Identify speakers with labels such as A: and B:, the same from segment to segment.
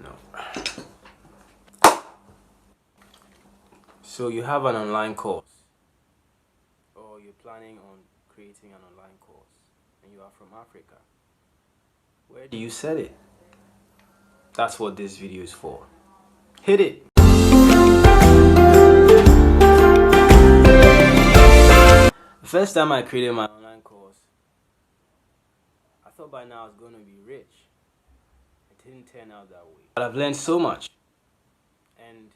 A: No. So you have an online course, or you're planning on creating an online course, and you are from Africa. Where do you sell it? That's what this video is for. Hit it! The first time I created my online course, I thought by now I was going to be rich. It didn't turn out that way. But I've learned so much, and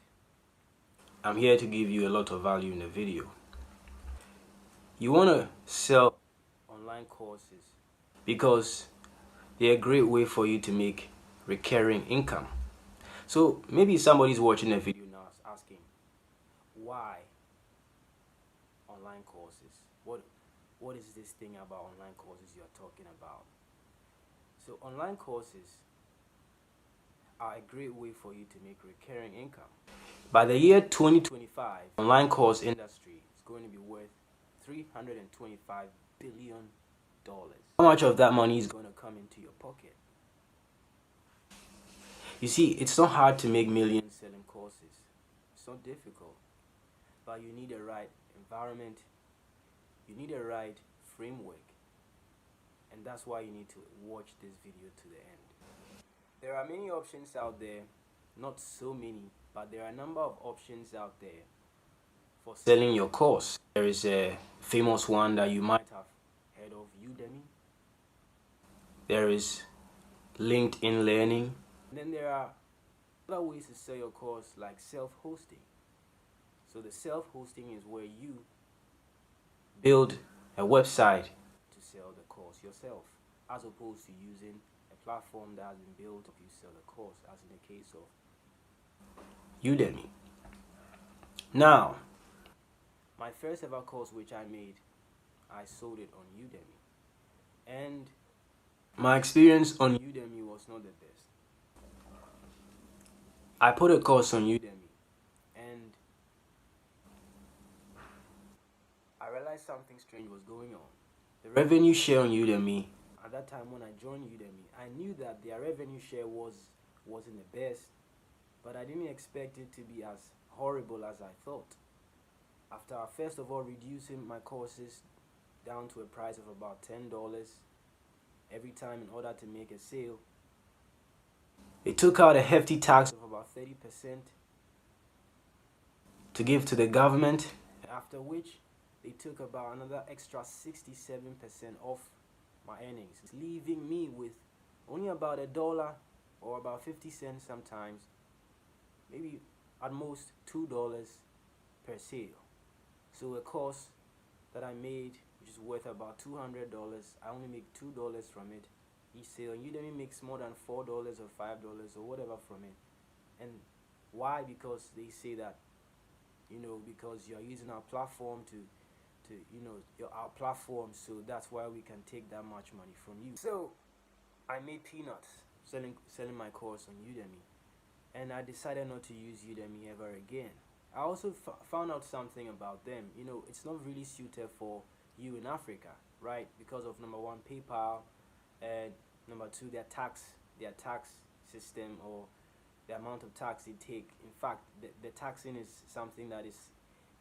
A: I'm here to give you a lot of value in the video. You want to sell online courses because they're a great way for you to make recurring income. So maybe somebody's watching the video now asking, why online courses? What is this thing about online courses you're talking about? So online courses are a great way for you to make recurring income. By the year 2025, online course industry is going to be worth $325 billion. How much of that money is going to come into your pocket? You see, it's not hard to make millions selling courses. It's not difficult. But you need a right environment. You need a right framework. And that's why you need to watch this video to the end. There are many options out there. Not so many, but there are a number of options out there for selling your course. There is a famous one that you might have heard of, Udemy. There is LinkedIn Learning. And then there are other ways to sell your course, like self-hosting. So the self-hosting is where you build a website to sell the course yourself, as opposed to using a platform that has been built if you sell the course, as in the case of Udemy. Now, my first ever course which I made, I sold it on Udemy. And my experience on Udemy was not the best. I put a course on Udemy and I realized something strange was going on. The revenue share on Udemy, at that time when I joined Udemy, I knew that their revenue share wasn't the best, but I didn't expect it to be as horrible as I thought. After first of all reducing my courses down to a price of about $10 every time in order to make a sale, they took out a hefty tax of about 30% to give to the government, after which they took about another extra 67% off my earnings, leaving me with only about $1 or about 50 cents sometimes, maybe at most $2 per sale. So a course that I made, which is worth about $200, I only make $2 from it each sale. And Udemy makes more than $4 or $5 or whatever from it. And why? Because they say that, because you're using our platform our platform, so that's why we can take that much money from you. So I made peanuts selling my course on Udemy, and I decided not to use Udemy ever again. I also found out something about them. It's not really suited for you in Africa, right? Because of number one, PayPal, and number two, their tax system, or the amount of tax they take. In fact, the taxing is something that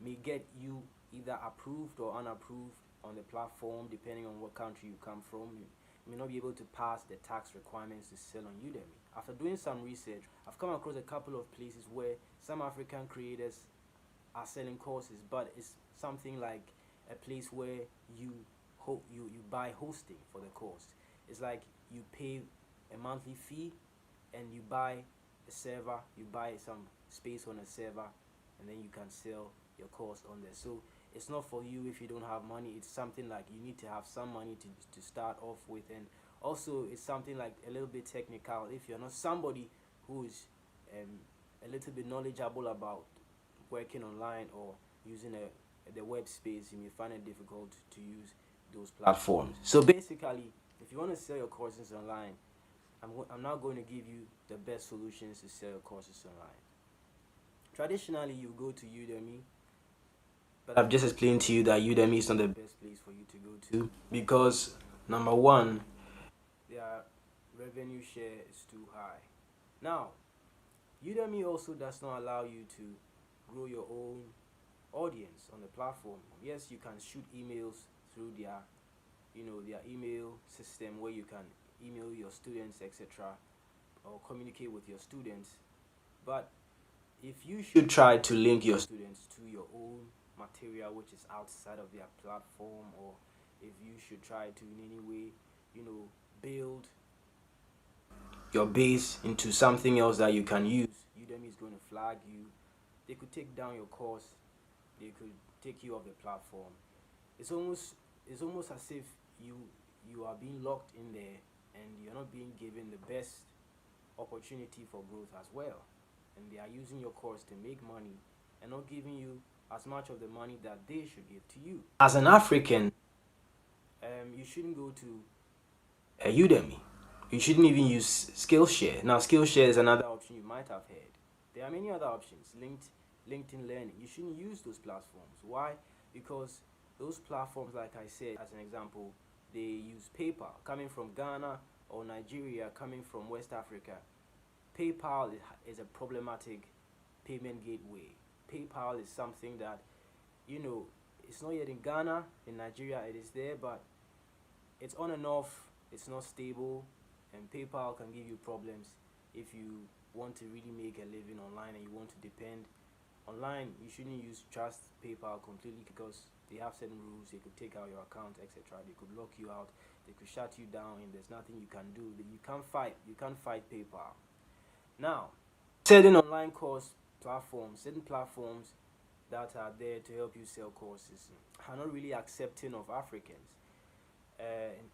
A: may get you either approved or unapproved on the platform, depending on what country you come from. You may not be able to pass the tax requirements to sell on Udemy. After doing some research, I've come across a couple of places where some African creators are selling courses, but it's something like a place where you buy hosting for the course. It's like you pay a monthly fee and you buy a server, you buy some space on a server, and then you can sell your course on there. So it's not for you if you don't have money. It's something like you need to have some money to start off with, and also it's something like a little bit technical. If you're not somebody who is a little bit knowledgeable about working online or using the web space, you may find it difficult to use those platforms. So basically, if you want to sell your courses online, I'm not going to give you the best solutions to sell your courses online. Traditionally, you go to Udemy, but I've just explained to you that Udemy is not the best place for you to go to, because Number one, their revenue share is too high. Now, Udemy also does not allow you to grow your own audience on the platform. Yes, you can shoot emails through their email system where you can email your students, etc., or communicate with your students. But if you should try to link your students to your own material which is outside of their platform, or if you should try to in any way, build your base into something else that you can use, Udemy is going to flag you. They could take down your course. They could take you off the platform. It's almost as if you are being locked in there and you're not being given the best opportunity for growth as well. And they are using your course to make money and not giving you as much of the money that they should give to you. As an African, you shouldn't go to a Udemy. You shouldn't even use Skillshare. Now, Skillshare is another option you might have heard. There are many other options. LinkedIn Learning. You shouldn't use those platforms. Why? Because those platforms, like I said, as an example, they use PayPal. Coming from Ghana or Nigeria, coming from West Africa, PayPal is a problematic payment gateway. PayPal is something that, it's not yet in Ghana. In Nigeria, it is there, but it's on and off. It's not stable, and PayPal can give you problems if you want to really make a living online and you want to depend online. You shouldn't trust PayPal completely because they have certain rules. They could take out your account, etc. They could lock you out. They could shut you down, and there's nothing you can do. You can't fight PayPal. Now, certain online course platforms, certain platforms that are there to help you sell courses are not really accepting of Africans.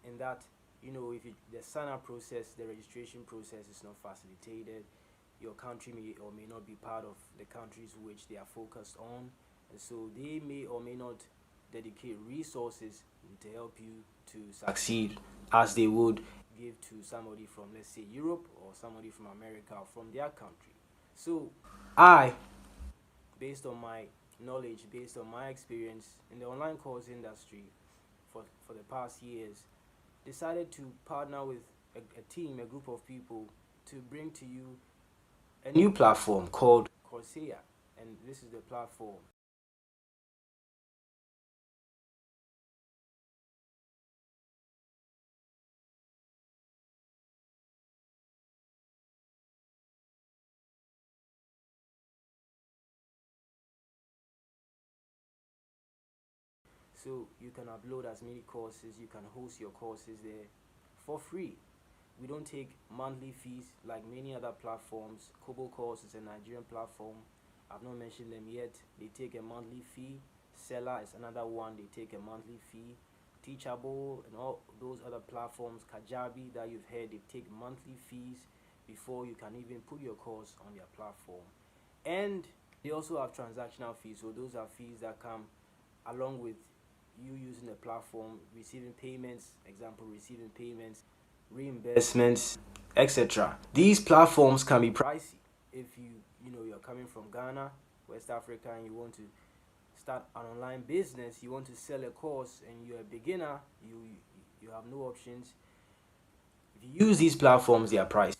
A: In that, the sign-up process, the registration process is not facilitated. Your country may or may not be part of the countries which they are focused on, and so they may or may not dedicate resources to help you to succeed as they would give to somebody from, let's say, Europe, or somebody from America, or from their country. So based on my knowledge, based on my experience in the online course industry for the past years, decided to partner with a group of people, to bring to you a new platform called Coursera, and this is the platform. So you can upload as many courses, you can host your courses there for free. We don't take monthly fees like many other platforms. Kobo Course is a Nigerian platform. I've not mentioned them yet. They take a monthly fee. Seller is another one. They take a monthly fee. Teachable and all those other platforms, Kajabi that you've heard, they take monthly fees before you can even put your course on their platform. And they also have transactional fees. So those are fees that come along with you using the platform, receiving payments, reimbursements, etc. These platforms can be pricey if you're coming from Ghana, West Africa, and you want to start an online business. You want to sell a course, and you're a beginner. You have no options. If you use these platforms, they are pricey.